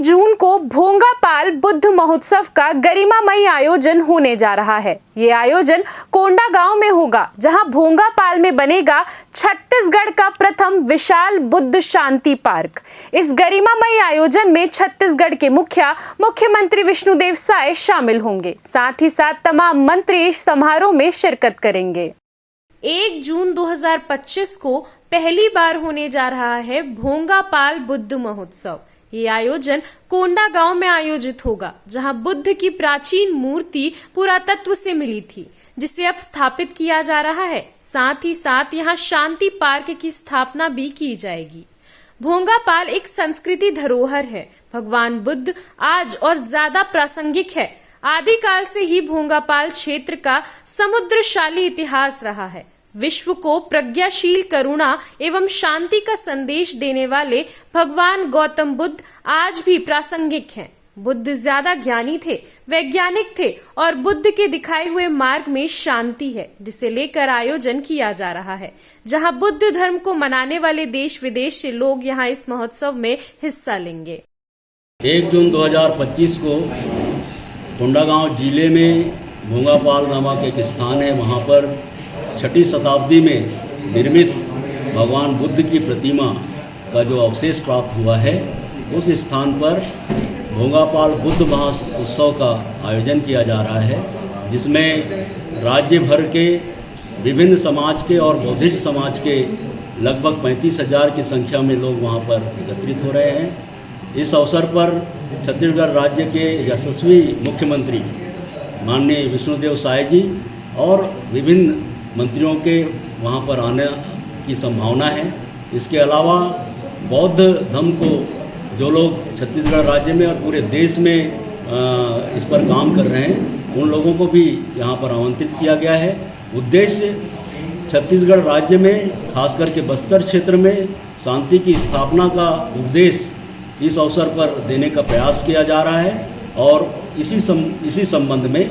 1 जून को भोंगापाल बुद्ध महोत्सव का गरिमामयी आयोजन होने जा रहा है। ये आयोजन कोंडागांव में होगा, जहां भोंगापाल में बनेगा छत्तीसगढ़ का प्रथम विशाल बुद्ध शांति पार्क। इस गरिमामयी आयोजन में छत्तीसगढ़ के मुख्यमंत्री विष्णुदेव साय शामिल होंगे। साथ ही साथ तमाम मंत्री इस समारोह में शिरकत करेंगे। 1 जून 2025 को पहली बार होने जा रहा है भोंगापाल बुद्ध महोत्सव। ये आयोजन कोंडागांव में आयोजित होगा, जहां बुद्ध की प्राचीन मूर्ति पुरातत्व से मिली थी, जिसे अब स्थापित किया जा रहा है। साथ ही साथ यहां शांति पार्क की स्थापना भी की जाएगी। भोंगापाल एक संस्कृति धरोहर है। भगवान बुद्ध आज और ज्यादा प्रासंगिक है। आदिकाल से ही भोंगापाल क्षेत्र का समुद्रशाली इतिहास रहा है। विश्व को प्रज्ञाशील, करुणा एवं शांति का संदेश देने वाले भगवान गौतम बुद्ध आज भी प्रासंगिक हैं। बुद्ध ज्यादा ज्ञानी थे, वैज्ञानिक थे और बुद्ध के दिखाए हुए मार्ग में शांति है, जिसे लेकर आयोजन किया जा रहा है, जहां बुद्ध धर्म को मनाने वाले देश विदेश से लोग यहां इस महोत्सव में हिस्सा लेंगे। 1 जून 2025 को कोंडागांव जिले में भोंगापाल नामक एक स्थान है, वहाँ पर 6ठी शताब्दी में निर्मित भगवान बुद्ध की प्रतिमा का जो अवशेष प्राप्त हुआ है, उस स्थान पर भोंगापाल बुद्ध महोत्सव का आयोजन किया जा रहा है, जिसमें राज्य भर के विभिन्न समाज के और बौद्धिस्ट समाज के लगभग 35,000 की संख्या में लोग वहाँ पर एकत्रित हो रहे हैं। इस अवसर पर छत्तीसगढ़ राज्य के यशस्वी मुख्यमंत्री माननीय विष्णुदेव साय जी और विभिन्न मंत्रियों के वहाँ पर आने की संभावना है। इसके अलावा बौद्ध धर्म को जो लोग छत्तीसगढ़ राज्य में और पूरे देश में इस पर काम कर रहे हैं, उन लोगों को भी यहाँ पर आमंत्रित किया गया है। उद्देश्य छत्तीसगढ़ राज्य में खास करके बस्तर क्षेत्र में शांति की स्थापना का उपदेश इस अवसर पर देने का प्रयास किया जा रहा है और इसी संबंध में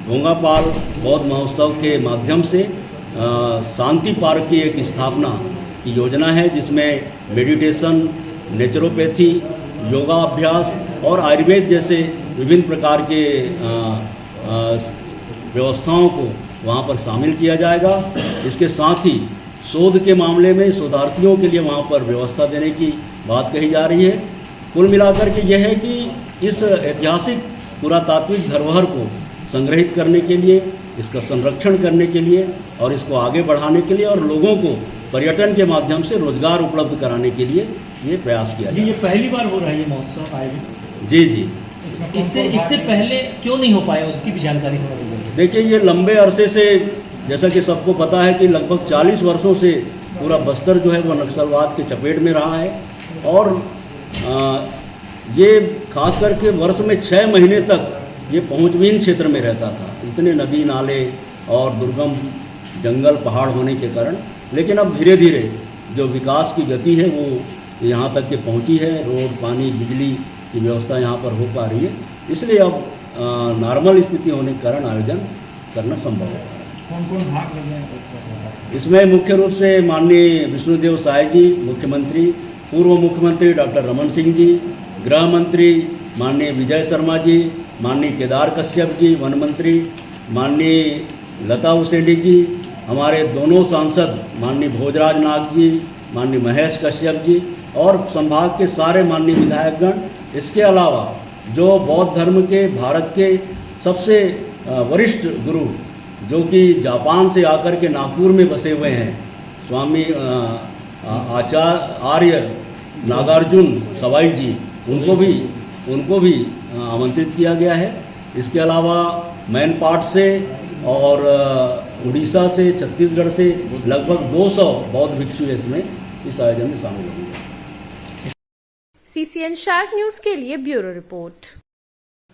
भोंगापाल बौद्ध महोत्सव के माध्यम से शांति पार्क की एक स्थापना की योजना है, जिसमें मेडिटेशन, नेचुरोपैथी, योगा अभ्यास और आयुर्वेद जैसे विभिन्न प्रकार के व्यवस्थाओं को वहाँ पर शामिल किया जाएगा। इसके साथ ही शोध के मामले में शोधार्थियों के लिए वहाँ पर व्यवस्था देने की बात कही जा रही है। कुल मिलाकर के यह है कि इस ऐतिहासिक पुरातात्विक धरोहर को संग्रहित करने के लिए, इसका संरक्षण करने के लिए और इसको आगे बढ़ाने के लिए और लोगों को पर्यटन के माध्यम से रोजगार उपलब्ध कराने के लिए ये प्रयास किया जी। ये पहली बार हो रहा है ये महोत्सव आयोजित? जी। इससे पहले क्यों नहीं हो पाया, उसकी भी जानकारी थोड़ा दीजिए। देखिए, ये लंबे अरसे से, जैसा कि सबको पता है कि लगभग 40 वर्षों से पूरा बस्तर जो है वो नक्सलवाद के चपेट में रहा है और ये खास करके वर्ष में 6 महीने तक ये पहुँचविहीन क्षेत्र में रहता था, इतने नदी नाले और दुर्गम जंगल पहाड़ होने के कारण। लेकिन अब धीरे धीरे जो विकास की गति है वो यहाँ तक के पहुँची है। रोड, पानी, बिजली की व्यवस्था यहाँ पर हो पा रही है, इसलिए अब नॉर्मल स्थिति होने के कारण आयोजन करना संभव है। कौन भाग ले रहे हैं इसमें? मुख्य रूप से माननीय विष्णुदेव साय जी मुख्यमंत्री, पूर्व मुख्यमंत्री डॉक्टर रमन सिंह जी, गृह मंत्री माननीय विजय शर्मा जी, माननीय केदार कश्यप जी वन मंत्री, माननीय लता उसेंडी जी, हमारे दोनों सांसद माननीय भोजराज नाग जी, माननीय महेश कश्यप जी और संभाग के सारे माननीय विधायकगण। इसके अलावा जो बौद्ध धर्म के भारत के सबसे वरिष्ठ गुरु, जो कि जापान से आकर के नागपुर में बसे हुए हैं, स्वामी आचार्य नागार्जुन सवाई जी, उनको भी आमंत्रित किया गया है। इसके अलावा मैनपाट से और उड़ीसा से, छत्तीसगढ़ से लगभग 200 बौद्ध भिक्षु इसमें इस आयोजन में शामिल होंगे। CCN शार्क न्यूज के लिए ब्यूरो रिपोर्ट।